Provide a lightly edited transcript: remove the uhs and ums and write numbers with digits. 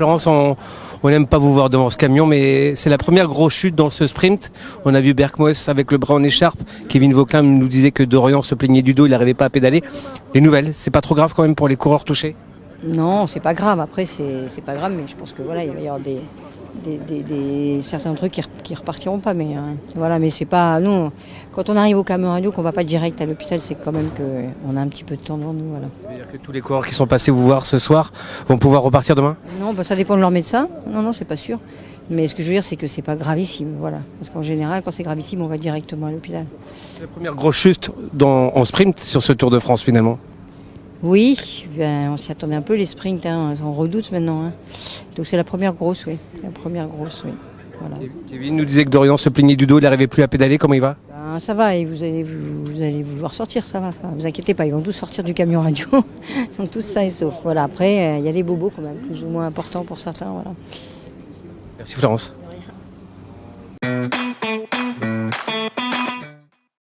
Florence, on n'aime pas vous voir devant ce camion, mais c'est la première grosse chute dans ce sprint. On a vu Berkmoes avec le bras en écharpe. Kevin Vauquelin nous disait que Dorian se plaignait du dos, il n'arrivait pas à pédaler. Les nouvelles, c'est pas trop grave quand même pour les coureurs touchés? Non, c'est pas grave. Après, c'est pas grave, mais je pense que voilà, il va y avoir certains trucs qui repartiront pas. Mais voilà, mais c'est pas nous. Quand on arrive au camion radio, qu'on va pas direct à l'hôpital, c'est quand même que on a un petit peu de temps devant nous. Voilà. C'est-à-dire que tous les coureurs qui sont passés vous voir ce soir vont pouvoir repartir demain? Non, ça dépend de leur médecin. Non, c'est pas sûr. Mais ce que je veux dire, c'est que c'est pas gravissime, voilà. Parce qu'en général, quand c'est gravissime, on va directement à l'hôpital. C'est la première grosse chute en sprint sur ce Tour de France finalement. Oui, on s'y attendait un peu, les sprints, on redoute maintenant. Donc c'est la première grosse, oui. Voilà. Kevin nous disait que Dorian se plaignait du dos, il n'arrivait plus à pédaler, comment il va? Ça va, et vous allez vous voir sortir, ça va. Vous inquiétez pas, ils vont tous sortir du camion radio. Ils sont tous sains et saufs. Voilà. Après, il y a des bobos quand même, plus ou moins importants pour certains. Voilà. Merci Florence.